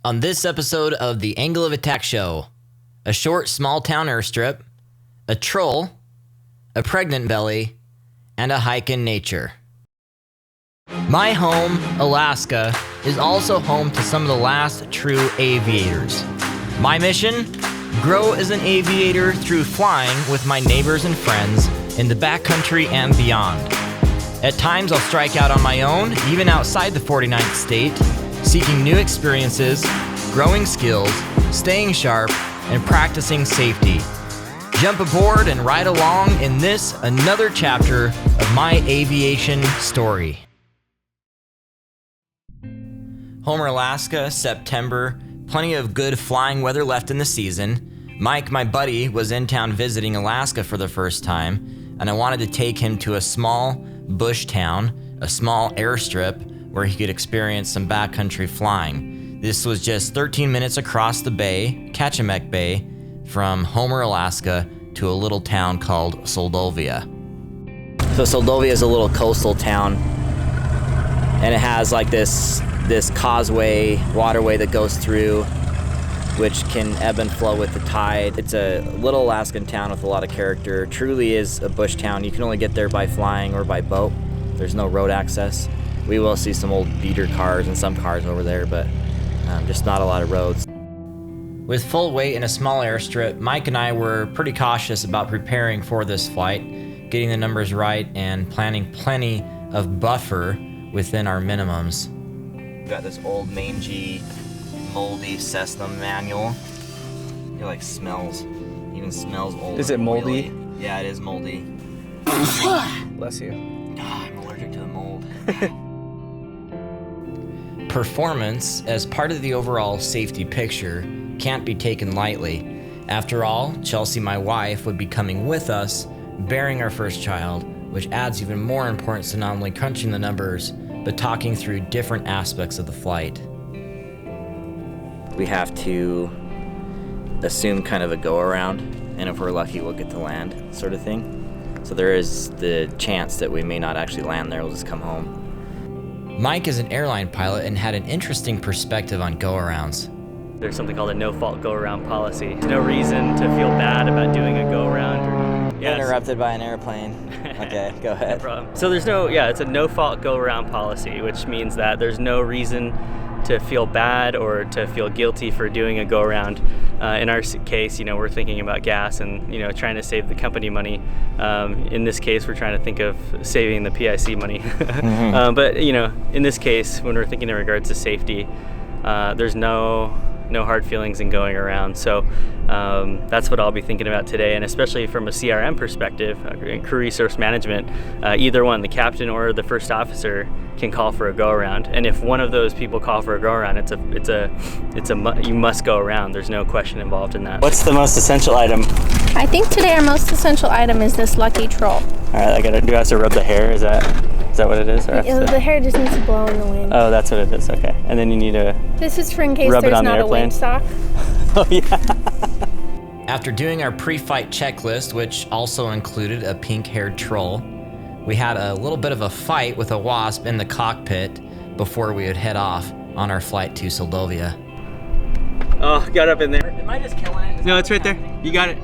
On this episode of the Angle of Attack Show, a short small town airstrip, a troll, a pregnant belly, and a hike in nature. My home, Alaska, is also home to some of the last true aviators. My mission? Grow as an aviator through flying with my neighbors and friends in the backcountry and beyond. At times I'll strike out on my own, even outside the 49th state, seeking new experiences, growing skills, staying sharp, and practicing safety. Jump aboard and ride along in this, another chapter of my aviation story. Homer, Alaska, September. Plenty of good flying weather left in the season. Mike, my buddy, was in town visiting Alaska for the first time, and I wanted to take him to a small bush town, a small airstrip, where he could experience some backcountry flying. This was just 13 minutes across the bay, Kachemek Bay, from Homer, Alaska, to a little town called Seldovia. So Seldovia is a little coastal town, and it has like this causeway, waterway that goes through, which can ebb and flow with the tide. It's a little Alaskan town with a lot of character. It truly is a bush town. You can only get there by flying or by boat. There's no road access. We will see some old beater cars and some cars over there, but just not a lot of roads. With full weight in a small airstrip, Mike and I were pretty cautious about preparing for this flight, getting the numbers right, and planning plenty of buffer within our minimums. We've got this old mangy, moldy Cessna manual. It like smells, even smells old. Is it moldy? Really. Yeah, it is moldy. Bless you. I'm allergic to the mold. Performance, as part of the overall safety picture, can't be taken lightly. After all, Chelsea, my wife, would be coming with us, bearing our first child, which adds even more importance to not only crunching the numbers, but talking through different aspects of the flight. We have to assume kind of a go-around, and if we're lucky, we'll get to land, sort of thing. So there is the chance that we may not actually land there, we'll just come home. Mike is an airline pilot and had an interesting perspective on go-arounds. There's something called a no-fault go-around policy. There's no reason to feel bad about doing a go-around. Interrupted by an airplane. Okay, go ahead. No problem. So it's a no-fault go-around policy, which means that there's no reason to feel bad or to feel guilty for doing a go-around. In our case, we're thinking about gas and, trying to save the company money. In this case, we're trying to think of saving the PIC money. Mm-hmm. But, in this case, when we're thinking in regards to safety, there's no hard feelings in going around. So that's what I'll be thinking about today, and especially from a CRM perspective, crew resource management, either one, the captain or the first officer, can call for a go around. And if one of those people call for a go around, you must go around. There's no question involved in that. What's the most essential item? I think today our most essential item is this lucky troll. All right, do I have to rub the hair? Is that what it is? Or The hair just needs to blow in the wind. Oh, that's what it is. Okay, and then you need to. This is for in case rub it there's on the not a airplane? windsock. Oh yeah. After doing our pre-flight checklist, which also included a pink-haired troll, we had a little bit of a fight with a wasp in the cockpit before we would head off on our flight to Seldovia. Oh, got up in there. Am I just killing it? No, it's right there. You got it.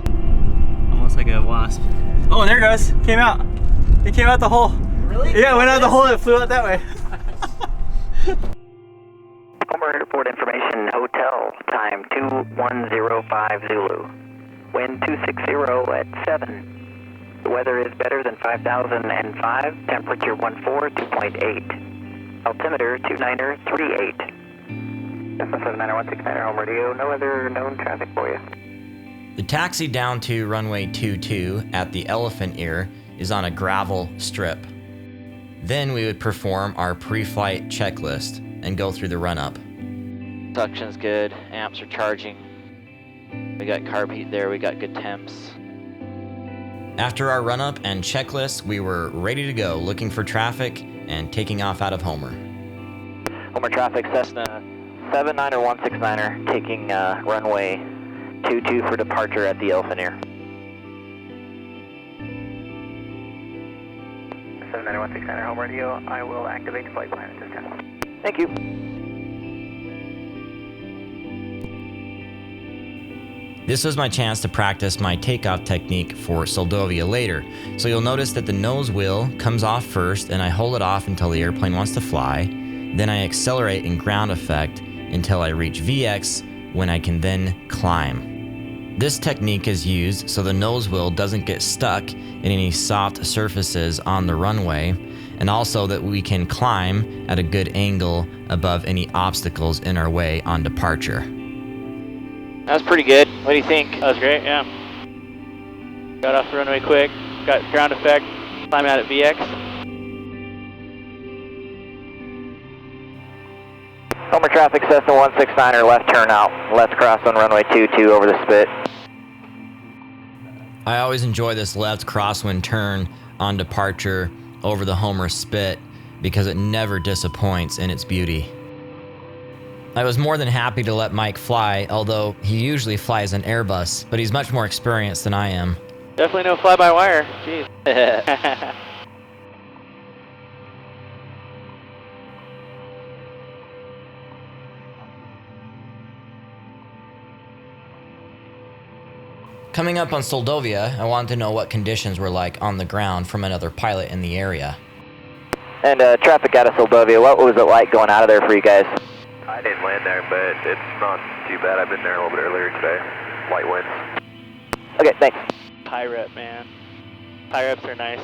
Almost like a wasp. Oh, there it goes. Came out. It came out the hole. Really? Yeah, it went out the hole and it flew out that way. Homer Airport information, hotel, time 2105 Zulu. Wind 260 at 7. The weather is better than 5005, temperature 2.8. Altimeter 2938. SF79169 Homer Radio, no other known traffic for you. The taxi down to runway 22 at the Elephant Ear is on a gravel strip. Then we would perform our pre-flight checklist and go through the run-up. Suction's good, amps are charging. We got carb heat there, we got good temps. After our run-up and checklist, we were ready to go, looking for traffic and taking off out of Homer. Homer traffic, Cessna 79er 169er, taking runway 22 for departure at the Elephant Ear. 79169 Home Radio, I will activate the flight plan at this time. Thank you. This was my chance to practice my takeoff technique for Seldovia later. So you'll notice that the nose wheel comes off first and I hold it off until the airplane wants to fly. Then I accelerate in ground effect until I reach VX when I can then climb. This technique is used so the nose wheel doesn't get stuck in any soft surfaces on the runway, and also that we can climb at a good angle above any obstacles in our way on departure. That was pretty good. What do you think? That was great, yeah. Got off the runway quick, got ground effect, climb out at VX. Homer traffic, Cessna 169er, left turn out. Let's cross on runway 22 over the spit. I always enjoy this left crosswind turn on departure over the Homer spit because it never disappoints in its beauty. I was more than happy to let Mike fly, although he usually flies an Airbus, but he's much more experienced than I am. Definitely no fly-by-wire, jeez. Coming up on Seldovia, I wanted to know what conditions were like on the ground from another pilot in the area. And traffic out of Seldovia, what was it like going out of there for you guys? I didn't land there, but it's not too bad. I've been there a little bit earlier today. Light winds. Okay, thanks. Pirate, man. Pirates are nice.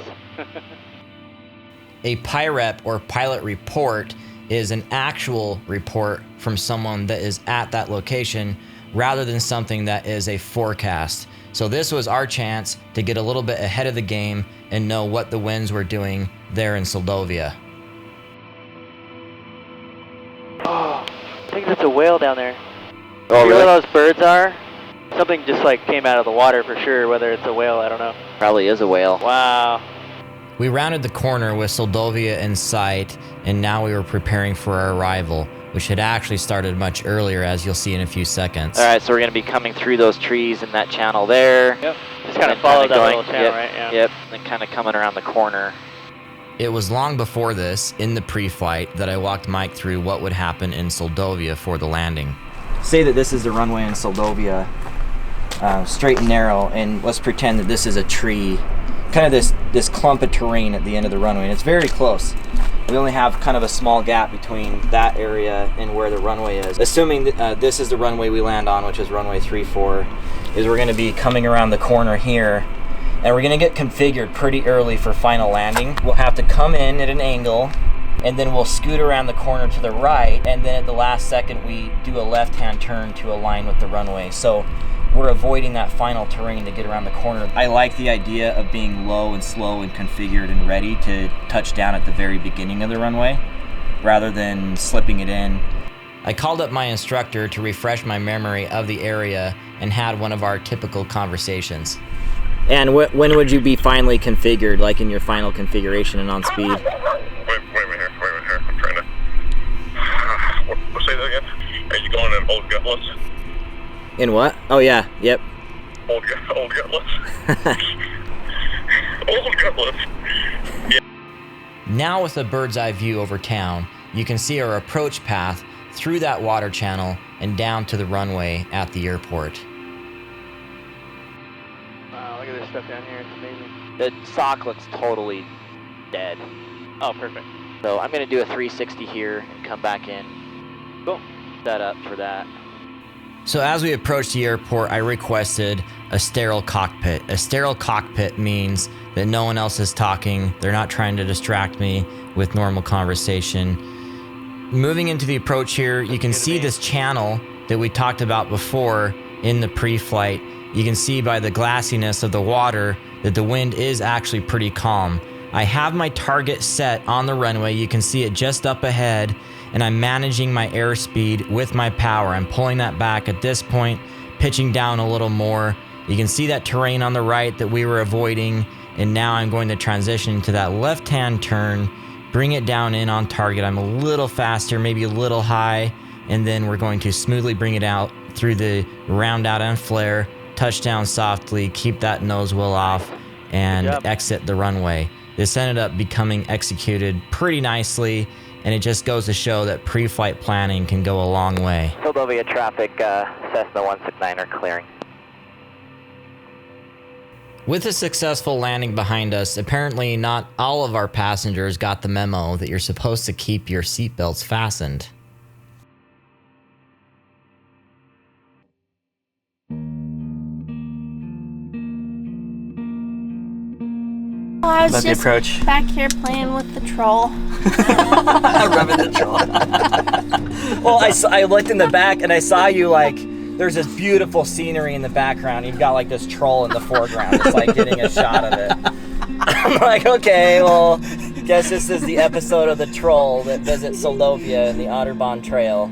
A PIREP, or pilot report, is an actual report from someone that is at that location rather than something that is a forecast. So this was our chance to get a little bit ahead of the game and know what the winds were doing there in Seldovia. Oh, I think that's a whale down there. Oh, You know really? where those birds are? Something just like came out of the water for sure, whether it's a whale, I don't know. Probably is a whale. Wow. We rounded the corner with Seldovia in sight, and now we were preparing for our arrival, which had actually started much earlier, as you'll see in a few seconds. All right, so we're going to be coming through those trees in that channel there. Yep. Just kind of And follow kinda that going- little channel, yep, right? Yeah. Yep, and kind of coming around the corner. It was long before this, in the pre-flight, that I walked Mike through what would happen in Seldovia for the landing. Say that this is the runway in Seldovia, straight and narrow, and let's pretend that this is a tree, kind of this clump of terrain at the end of the runway, and it's very close. We only have kind of a small gap between that area and where the runway is. Assuming that this is the runway we land on, which is runway 34, is we're going to be coming around the corner here, and we're going to get configured pretty early for final landing. We'll have to come in at an angle, and then we'll scoot around the corner to the right, and then at the last second we do a left-hand turn to align with the runway. So we're avoiding that final terrain to get around the corner. I like the idea of being low and slow and configured and ready to touch down at the very beginning of the runway, rather than slipping it in. I called up my instructor to refresh my memory of the area and had one of our typical conversations. And when would you be finally configured, like in your final configuration and on speed? Wait a minute here. I'm trying to... say that again? Are you going in old gutless? In what? Oh yeah, yep. Old gutless? Old gutless. Yeah. Now with a bird's eye view over town, you can see our approach path through that water channel and down to the runway at the airport. Wow, look at this stuff down here. It's amazing. The sock looks totally dead. Oh, perfect. So I'm going to do a 360 here and come back in. Cool. Set up for that. So as we approached the airport, I requested a sterile cockpit. A sterile cockpit means that no one else is talking. They're not trying to distract me with normal conversation. Moving into the approach here, you can see this channel that we talked about before in the pre-flight. You can see by the glassiness of the water that the wind is actually pretty calm. I have my target set on the runway. You can see it just up ahead, and I'm managing my airspeed with my power. I'm pulling that back at this point, pitching down a little more. You can see that terrain on the right that we were avoiding, and now I'm going to transition to that left-hand turn, bring it down in on target. I'm a little faster, maybe a little high, and then we're going to smoothly bring it out through the round out and flare, touch down softly, keep that nose wheel off, and exit the runway. This ended up becoming executed pretty nicely, and it just goes to show that pre-flight planning can go a long way. Seldovia traffic, Cessna 169er clearing. With a successful landing behind us, apparently not all of our passengers got the memo that you're supposed to keep your seatbelts fastened. I was About the just approach. back here playing with the troll. Rubbing the troll. Well, I looked in the back and I saw you like, there's this beautiful scenery in the background. You've got like this troll in the foreground. It's like getting a shot of it. I'm like, okay, well, guess this is the episode of the troll that visits Seldovia and the Otterbahn Trail.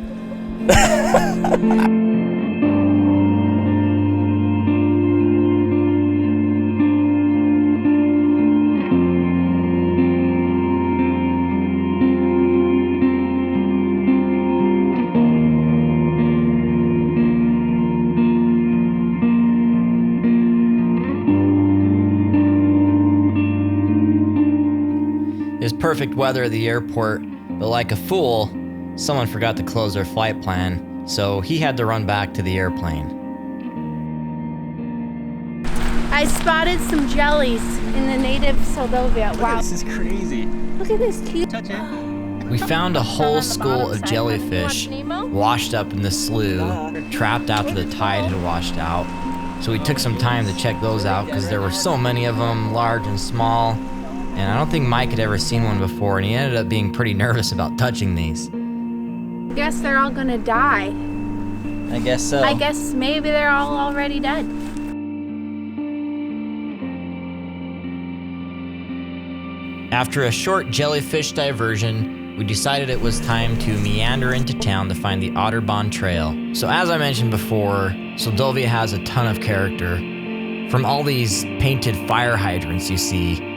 It was perfect weather at the airport, but like a fool, someone forgot to close their flight plan, so he had to run back to the airplane. I spotted some jellies in the native Seldovia. Wow. This is crazy. Look at this cute. Touch it. We found a whole school of Watch jellyfish Nemo? washed up in the slough, trapped after the tide had washed out. So we took some time to check those out because there were so many of them, large and small. And I don't think Mike had ever seen one before, and he ended up being pretty nervous about touching these. Guess they're all gonna die. I guess so. I guess maybe they're all already dead. After a short jellyfish diversion, we decided it was time to meander into town to find the Otterbahn Trail. So as I mentioned before, Seldovia has a ton of character. From all these painted fire hydrants you see,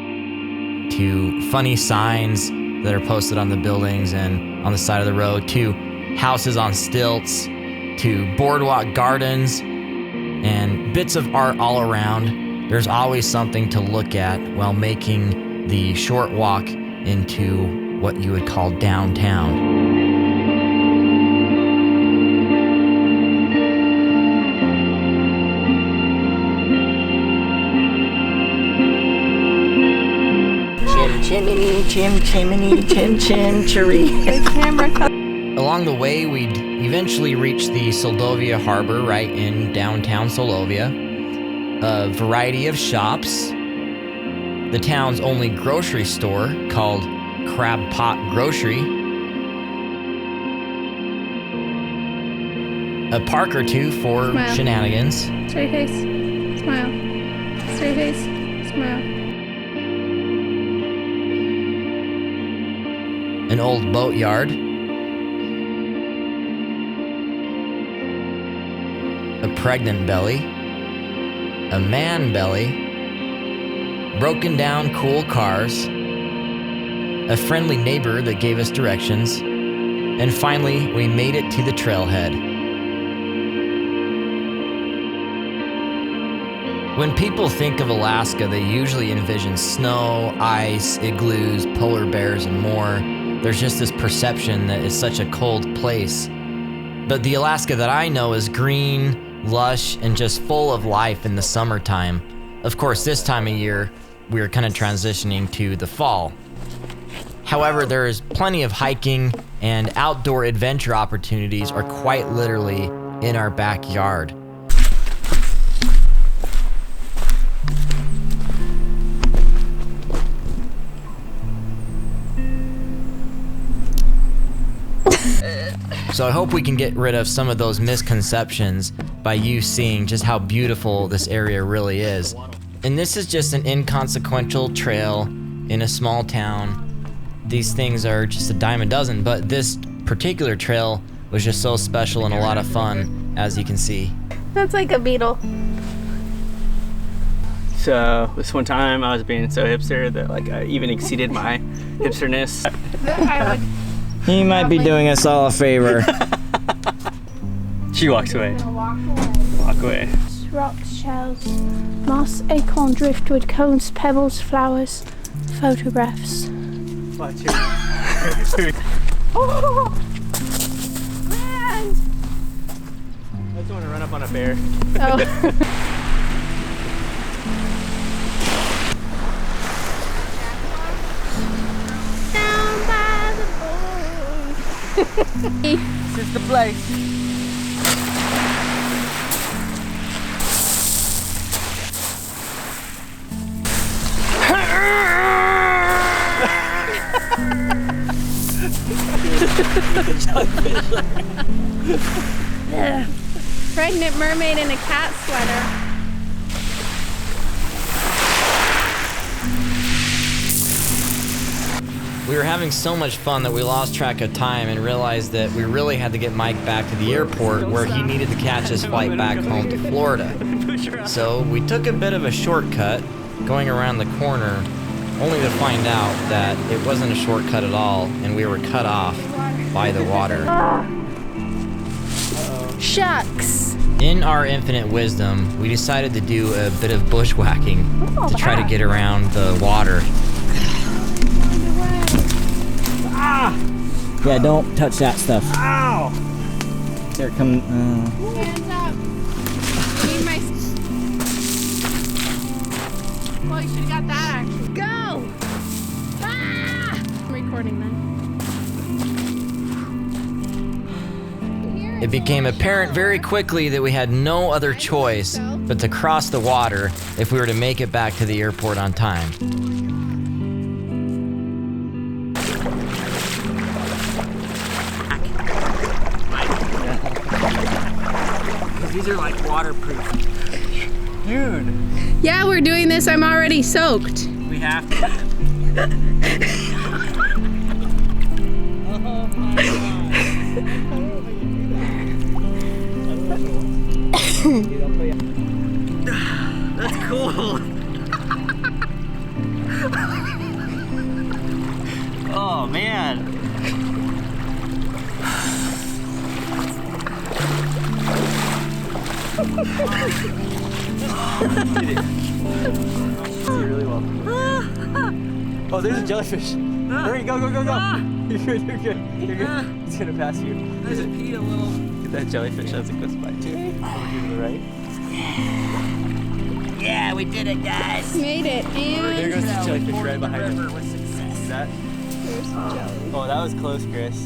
to funny signs that are posted on the buildings and on the side of the road, to houses on stilts, to boardwalk gardens, and bits of art all around. There's always something to look at while making the short walk into what you would call downtown. Chimney, chimney, chim-chim-cherry. The camera. Along the way, we'd eventually reach the Seldovia Harbor right in downtown Seldovia. A variety of shops. The town's only grocery store called Crab Pot Grocery. A park or two for Smile. shenanigans. Straight face. Smile. Straight face. Smile. An old boatyard. A pregnant belly. A man belly. Broken down cool cars. A friendly neighbor that gave us directions. And finally, we made it to the trailhead. When people think of Alaska, they usually envision snow, ice, igloos, polar bears, and more. There's just this perception that it's such a cold place. But the Alaska that I know is green, lush, and just full of life in the summertime. Of course, this time of year, we're kind of transitioning to the fall. However, there is plenty of hiking and outdoor adventure opportunities are quite literally in our backyard. So I hope we can get rid of some of those misconceptions by you seeing just how beautiful this area really is. And this is just an inconsequential trail in a small town. These things are just a dime a dozen, but this particular trail was just so special and a lot of fun, as you can see. That's like a beetle. So this one time I was being so hipster that like I even exceeded my hipsterness. I would. He might be doing us all a favor. She walks away. Walk away. Rocks, shells, moss, acorn, driftwood, cones, pebbles, flowers, photographs. Watch it. Oh, man! I just want to run up on a bear. Oh. This is the place. Pregnant mermaid in a cat sweater. We were having so much fun that we lost track of time and realized that we really had to get Mike back to the airport where he needed to catch his flight back home to Florida. So we took a bit of a shortcut going around the corner, only to find out that it wasn't a shortcut at all and we were cut off by the water. Shucks. In our infinite wisdom, we decided to do a bit of bushwhacking to try to get around the water. Yeah, don't touch that stuff. Ow! There it comes. Hands up. Need my. Well, you should have got that actually. Go! Ah! I'm recording then. It became apparent very quickly that we had no other choice but to cross the water if we were to make it back to the airport on time. These are like waterproof. Dude. Yeah, we're doing this. I'm already soaked. We have to. Oh my god. That's cool. Oh man. Really well. Oh, there's a jellyfish. Hurry, go, go, go, go. You're good, you're good, you're good. It's gonna pass you. I just peed a little. Get that jellyfish as it goes by too. Over here to the right. Yeah, we did it, guys. Made it. And There goes the jellyfish right behind us. with success. See that? There's some jelly. Oh, that was close, Chris.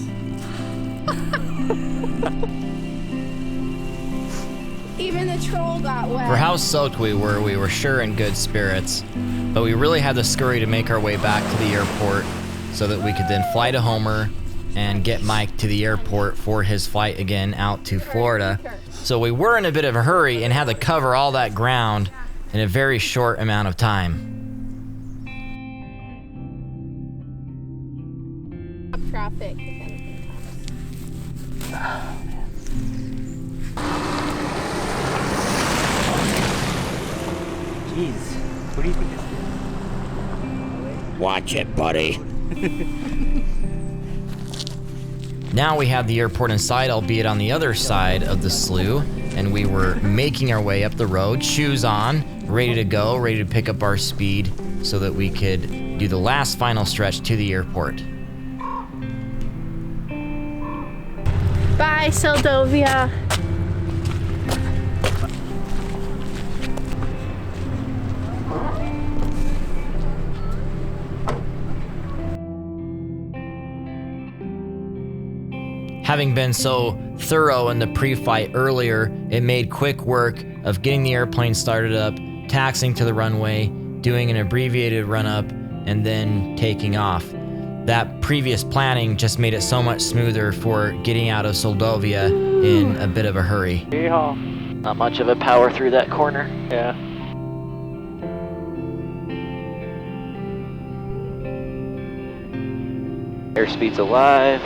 Even the troll got wet. For how soaked we were sure in good spirits, but we really had to scurry to make our way back to the airport so that we could then fly to Homer and get Mike to the airport for his flight again out to Florida. So we were in a bit of a hurry and had to cover all that ground in a very short amount of time. Traffic. If anything comes. Jeez, what do you think it's doing? Watch it, buddy. Now we have the airport in sight, albeit on the other side of the slough, and we were making our way up the road, shoes on, ready to go, ready to pick up our speed so that we could do the last final stretch to the airport. Bye, Seldovia. Having been so thorough in the pre-flight earlier, it made quick work of getting the airplane started up, taxiing to the runway, doing an abbreviated run-up, and then taking off. That previous planning just made it so much smoother for getting out of Seldovia in a bit of a hurry. Yeehaw. Not much of a power through that corner. Yeah. Airspeed's alive.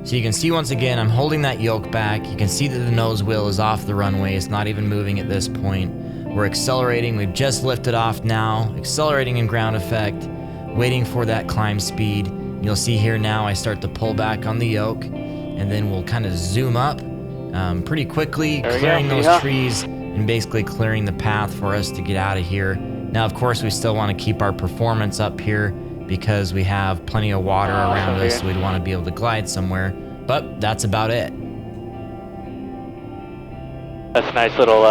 So you can see once again, I'm holding that yoke back. You can see that the nose wheel is off the runway. It's not even moving at this point. We're accelerating. We've just lifted off now, accelerating in ground effect, waiting for that climb speed. You'll see here now I start to pull back on the yoke, and then we'll kind of zoom up pretty quickly, clearing those trees and basically clearing the path for us to get out of here. Now, of course, we still want to keep our performance up here because we have plenty of water around us, so we'd want to be able to glide somewhere, but that's about it. That's a nice little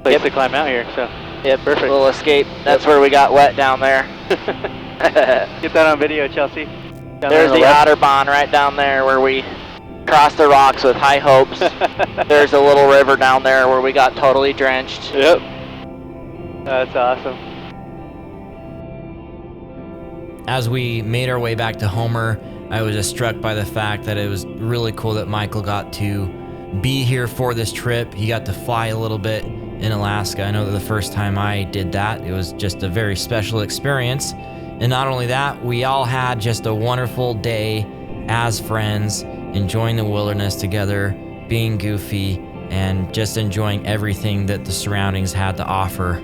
place to climb out here, so. Yep, Perfect. Little escape. That's where we got wet down there. Get that on video, Chelsea. There's the Otterbahn right down there where we crossed the rocks with high hopes. There's a little river down there where we got totally drenched. Yep. That's awesome. As we made our way back to Homer, I was just struck by the fact that it was really cool that Michael got to be here for this trip. He got to fly a little bit in Alaska. I know that the first time I did that, it was just a very special experience. And not only that, we all had just a wonderful day as friends, enjoying the wilderness together, being goofy, and just enjoying everything that the surroundings had to offer.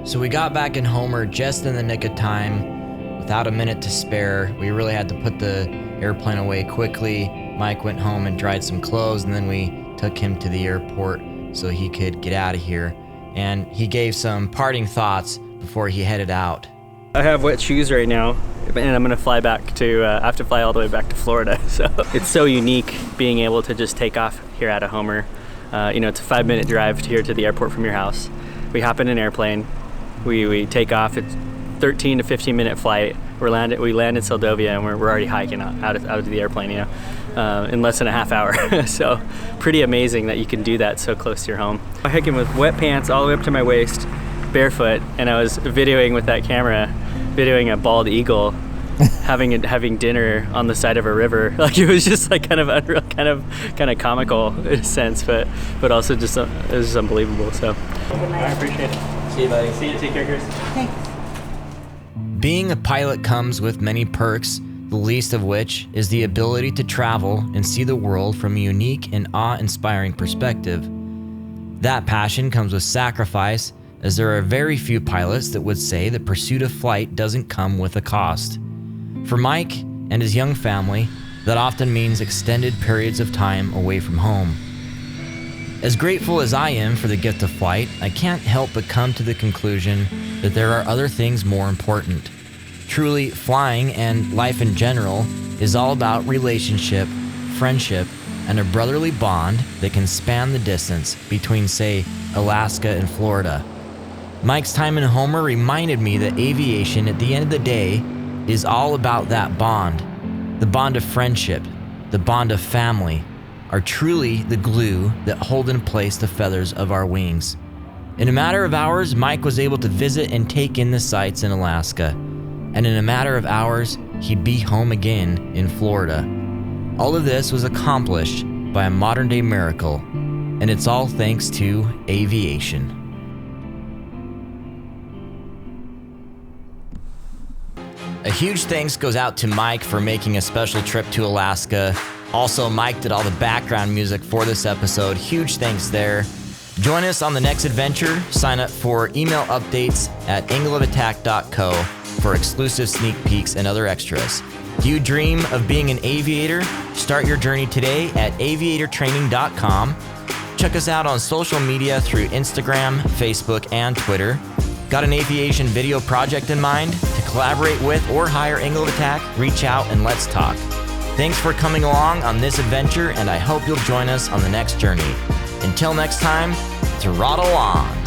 So we got back in Homer just in the nick of time, without a minute to spare. We really had to put the airplane away quickly. Mike went home and dried some clothes, and then we took him to the airport so he could get out of here. And he gave some parting thoughts before he headed out. I have wet shoes right now, and I'm gonna fly back to, I have to fly all the way back to Florida. So it's so unique being able to just take off here out of Homer. You know, it's a 5-minute drive here to the airport from your house. We hop in an airplane, we take off. It's 13 to 15-minute flight. We land in Seldovia, and we're already hiking out of the airplane, you know, in less than a half hour. So pretty amazing that you can do that so close to your home. I'm hiking with wet pants all the way up to my waist, barefoot, and I was videoing with that camera, videoing a bald eagle having dinner on the side of a river. Like, it was just like kind of unreal, kind of comical in a sense, but also just it was just unbelievable. So I appreciate it. See you, buddy. See you. Take care, Chris. Thanks. Being a pilot comes with many perks, the least of which is the ability to travel and see the world from a unique and awe-inspiring perspective. That passion comes with sacrifice, as there are very few pilots that would say the pursuit of flight doesn't come with a cost. For Mike and his young family, that often means extended periods of time away from home. As grateful as I am for the gift of flight, I can't help but come to the conclusion that there are other things more important. Truly, flying and life in general is all about relationship, friendship, and a brotherly bond that can span the distance between, say, Alaska and Florida. Mike's time in Homer reminded me that aviation, at the end of the day, is all about that bond. The bond of friendship, the bond of family, are truly the glue that hold in place the feathers of our wings. In a matter of hours, Mike was able to visit and take in the sights in Alaska. And in a matter of hours, he'd be home again in Florida. All of this was accomplished by a modern-day miracle, and it's all thanks to aviation. A huge thanks goes out to Mike for making a special trip to Alaska. Also, Mike did all the background music for this episode. Huge thanks there. Join us on the next adventure. Sign up for email updates at angleofattack.co for exclusive sneak peeks and other extras. Do you dream of being an aviator? Start your journey today at aviatortraining.com. Check us out on social media through Instagram, Facebook, and Twitter. Got an aviation video project in mind? To collaborate with or hire Angle of Attack? Reach out and let's talk. Thanks for coming along on this adventure, and I hope you'll join us on the next journey. Until next time, throttle on.